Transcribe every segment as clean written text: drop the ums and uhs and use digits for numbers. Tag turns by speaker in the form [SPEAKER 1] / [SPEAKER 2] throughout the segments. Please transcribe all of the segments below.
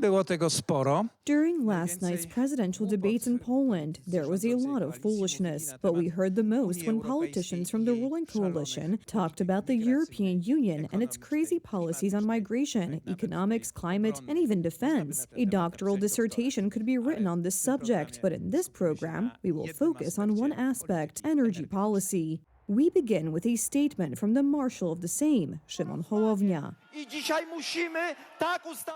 [SPEAKER 1] Było tego sporo.
[SPEAKER 2] During last night's presidential debates in Poland, there was a lot of foolishness, but we heard the most when politicians from the ruling coalition talked about the European Union and its crazy policies on migration, economics, climate, and even defense. A doctoral dissertation could be written on this subject, but in this program, we will focus on one aspect: energy policy. We begin with a statement from the Marshal of the same, Szymon Hołownia.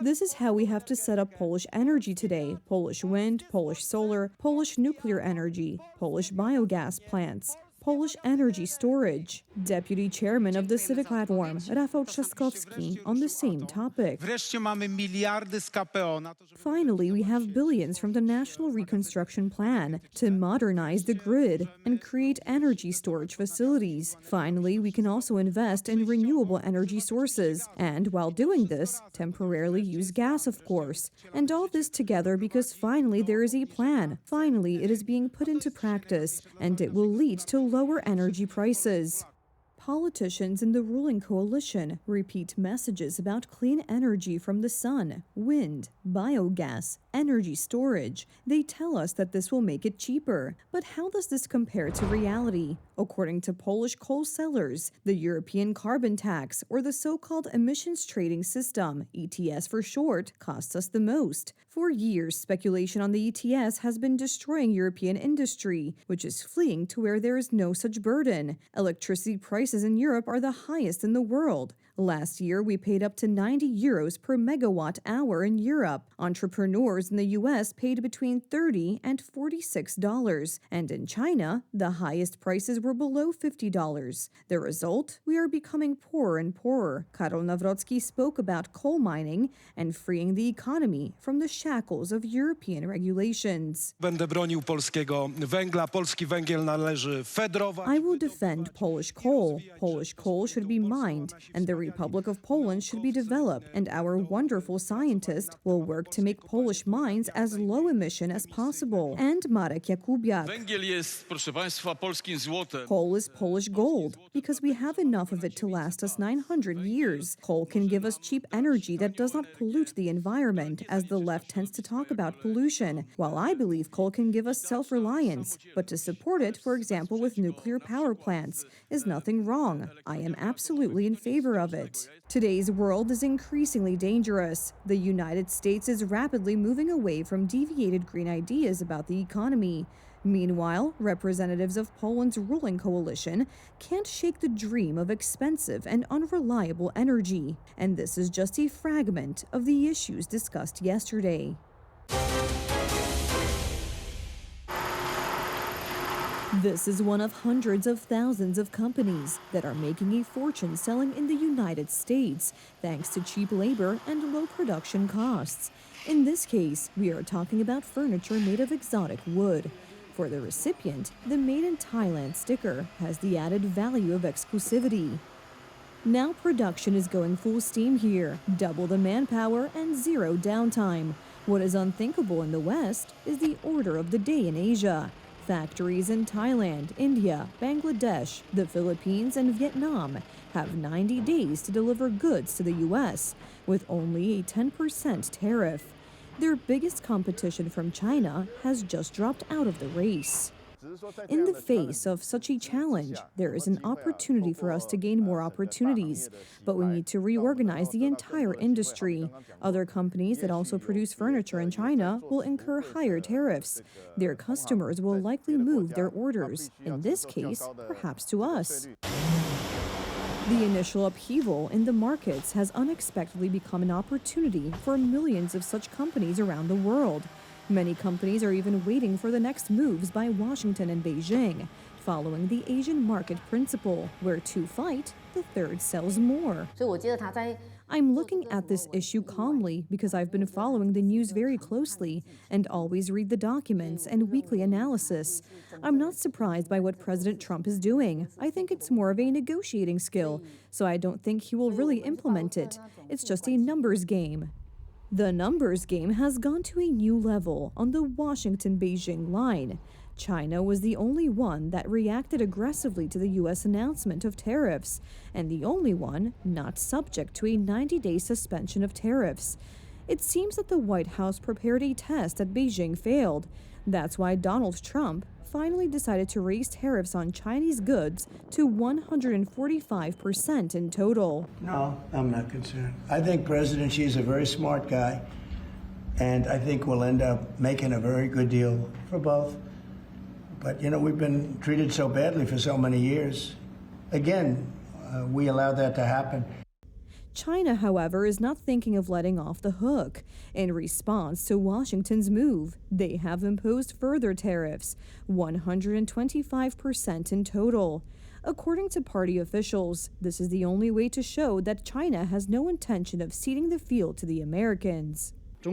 [SPEAKER 2] This is how we have to set up Polish energy today: Polish wind, Polish solar, Polish nuclear energy, Polish biogas plants, Polish energy storage. Deputy Chairman of the Civic Platform, Rafał Trzaskowski, on the same topic. Finally, we have billions from the National Reconstruction Plan to modernize the grid and create energy storage facilities. Finally, we can also invest in renewable energy sources, and while doing this, temporarily use gas, of course. And all this together because finally there is a plan. Finally, it is being put into practice, and it will lead to lower energy prices. Politicians in the ruling coalition repeat messages about clean energy from the sun, wind, biogas, energy storage. They tell us that this will make it cheaper. But how does this compare to reality? According to Polish coal sellers, the European carbon tax, or the so-called emissions trading system, ETS for short, costs us the most. For years, speculation on the ETS has been destroying European industry, which is fleeing to where there is no such burden. Electricity prices in Europe are the highest in the world. Last year, we paid up to 90 euros per megawatt hour in Europe. Entrepreneurs in the US paid between $30 and $46. And in China, the highest prices were below $50. The result? We are becoming poorer and poorer. Karol Nawrocki spoke about coal mining and freeing the economy from the shackles of European regulations.
[SPEAKER 1] Będę bronił polskiego węgla. Polski węgiel należy fedrować.
[SPEAKER 2] I will defend Polish coal. Polish coal should be mined, and the Republic of Poland should be developed, and our wonderful scientists will work to make Polish mines as low emission as possible. And Marek Jakubiak.
[SPEAKER 3] Węgiel jest, proszę państwa, polskim złotem.
[SPEAKER 2] Coal is Polish gold, because we have enough of it to last us 900 years. Coal can give us cheap energy that does not pollute the environment, as the left tends to talk about pollution, while I believe coal can give us self-reliance. But to support it, for example, with nuclear power plants, is nothing wrong. I am absolutely in favor of it. Today's world is increasingly dangerous. The United States is rapidly moving away from deviated green ideas about the economy. Meanwhile, representatives of Poland's ruling coalition can't shake the dream of expensive and unreliable energy. And this is just a fragment of the issues discussed yesterday. This is one of hundreds of thousands of companies that are making a fortune selling in the United States, thanks to cheap labor and low production costs. In this case, we are talking about furniture made of exotic wood. For the recipient, the Made in Thailand sticker has the added value of exclusivity. Now production is going full steam here, double the manpower and zero downtime. What is unthinkable in the West is the order of the day in Asia. Factories in Thailand, India, Bangladesh, the Philippines, and Vietnam have 90 days to deliver goods to the U.S., with only a 10% tariff. Their biggest competition from China has just dropped out of the race. In the face of such a challenge, there is an opportunity for us to gain more opportunities, but we need to reorganize the entire industry. Other companies that also produce furniture in China will incur higher tariffs. Their customers will likely move their orders, in this case, perhaps to us. The initial upheaval in the markets has unexpectedly become an opportunity for millions of such companies around the world. Many companies are even waiting for the next moves by Washington and Beijing, following the Asian market principle, where two fight, the third sells more. I'm looking at this issue calmly because I've been following the news very closely and always read the documents and weekly analysis. I'm not surprised by what President Trump is doing. I think it's more of a negotiating skill, so I don't think he will really implement it. It's just a numbers game. The numbers game has gone to a new level on the Washington-Beijing line. China was the only one that reacted aggressively to the U.S. announcement of tariffs, and the only one not subject to a 90-day suspension of tariffs. It seems that the White House prepared a test that Beijing failed. That's why Donald Trump finally decided to raise tariffs on Chinese goods to 145% in total.
[SPEAKER 4] No, I'm not concerned. I think President Xi is a very smart guy, and I think we'll end up making a very good deal for both. But, you know, we've been treated so badly for so many years. Again, we allowed that to happen.
[SPEAKER 2] China, however, is not thinking of letting off the hook. In response to Washington's move, they have imposed further tariffs, 125% in total. According to party officials, this is the only way to show that China has no intention of ceding the field to the Americans. Our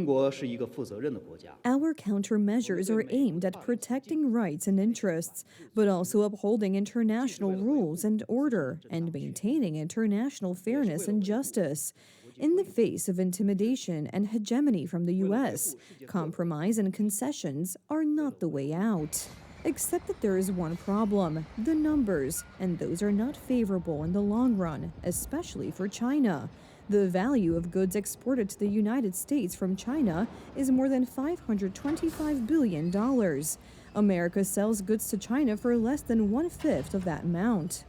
[SPEAKER 2] countermeasures are aimed at protecting rights and interests, but also upholding international rules and order and maintaining international fairness and justice. In the face of intimidation and hegemony from the U.S., compromise and concessions are not the way out. Except that there is one problem: the numbers, and those are not favorable in the long run, especially for China. The value of goods exported to the United States from China is more than $525 billion. America sells goods to China for less than 1/5 of that amount.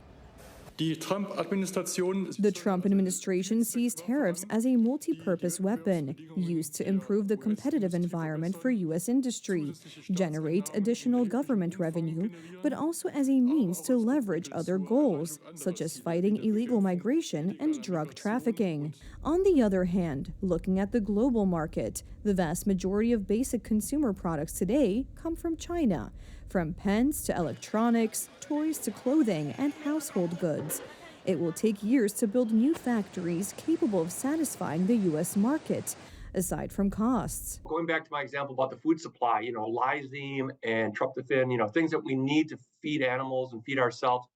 [SPEAKER 2] The Trump administration sees tariffs as a multi-purpose weapon used to improve the competitive environment for U.S. industry, generate additional government revenue, but also as a means to leverage other goals, such as fighting illegal migration and drug trafficking. On the other hand, looking at the global market, the vast majority of basic consumer products today come from China. From pens to electronics, toys to clothing, and household goods. It will take years to build new factories capable of satisfying the U.S. market, aside from costs.
[SPEAKER 5] Going back to my example about the food supply, lysine and tryptophan, things that we need to feed animals and feed ourselves,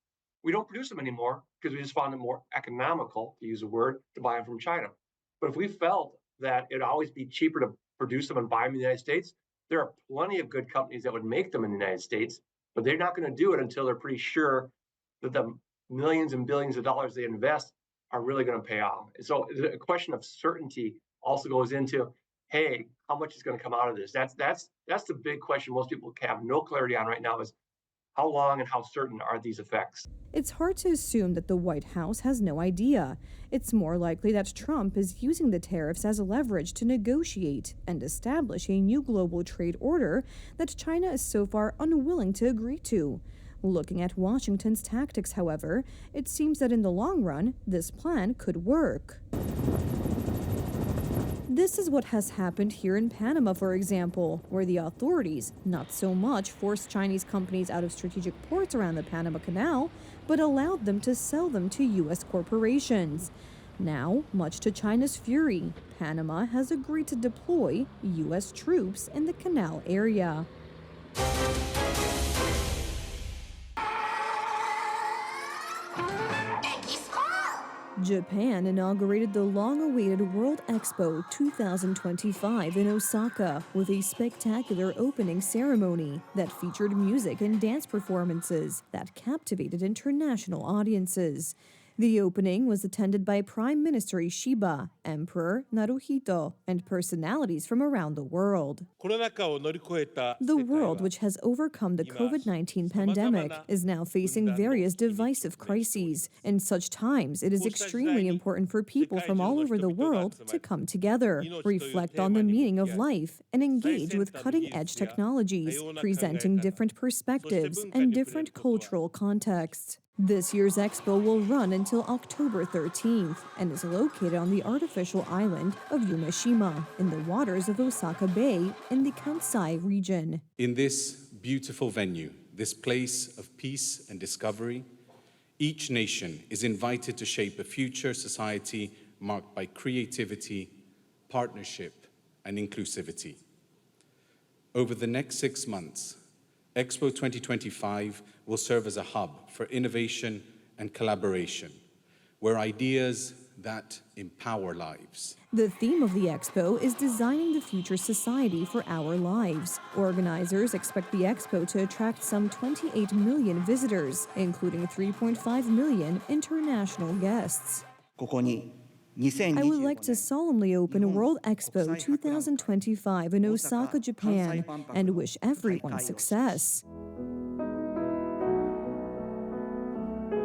[SPEAKER 5] we don't produce them anymore because we just found it more economical, to use a word, to buy them from China. But if we felt that it'd always be cheaper to produce them and buy them in the United States, there are plenty of good companies that would make them in the United States, but they're not going to do it until they're pretty sure that the millions and billions of dollars they invest are really going to pay off. So the question of certainty also goes into, hey, how much is going to come out of this? That's the big question most people have no clarity on right now, is how long and how certain are these effects?
[SPEAKER 2] It's hard to assume that the White House has no idea. It's more likely that Trump is using the tariffs as leverage to negotiate and establish a new global trade order that China is so far unwilling to agree to. Looking at Washington's tactics, however, it seems that in the long run, this plan could work. This is what has happened here in Panama, for example, where the authorities not so much forced Chinese companies out of strategic ports around the Panama Canal, but allowed them to sell them to U.S. corporations. Now, much to China's fury, Panama has agreed to deploy U.S. troops in the canal area. Japan inaugurated the long-awaited World Expo 2025 in Osaka with a spectacular opening ceremony that featured music and dance performances that captivated international audiences. The opening was attended by Prime Minister Ishiba, Emperor Naruhito, and personalities from around the world. The world, which has overcome the COVID-19 pandemic, is now facing various divisive crises. In such times, it is extremely important for people from all over the world to come together, reflect on the meaning of life, and engage with cutting-edge technologies, presenting different perspectives and different cultural contexts. This year's Expo will run until October 13th and is located on the artificial island of Yumeshima in the waters of Osaka Bay in the Kansai region.
[SPEAKER 6] In this beautiful venue, this place of peace and discovery, each nation is invited to shape a future society marked by creativity, partnership, and inclusivity. Over the next 6 months, Expo 2025 will serve as a hub for innovation and collaboration, where ideas that empower lives.
[SPEAKER 2] The theme of the Expo is designing the future society for our lives. Organizers expect the Expo to attract some 28 million visitors, including 3.5 million international guests. I would like to solemnly open World Expo 2025 in Osaka, Japan, and wish everyone success.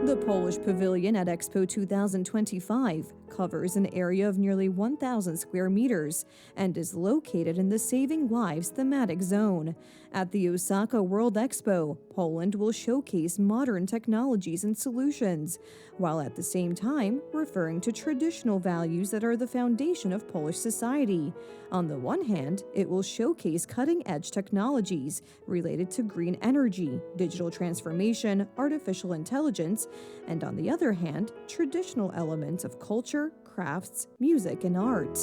[SPEAKER 2] The Polish Pavilion at Expo 2025 covers an area of nearly 1,000 square meters and is located in the Saving Lives thematic zone. At the Osaka World Expo, Poland will showcase modern technologies and solutions, while at the same time referring to traditional values that are the foundation of Polish society. On the one hand, it will showcase cutting-edge technologies related to green energy, digital transformation, artificial intelligence, and on the other hand, traditional elements of culture, crafts, music, and art.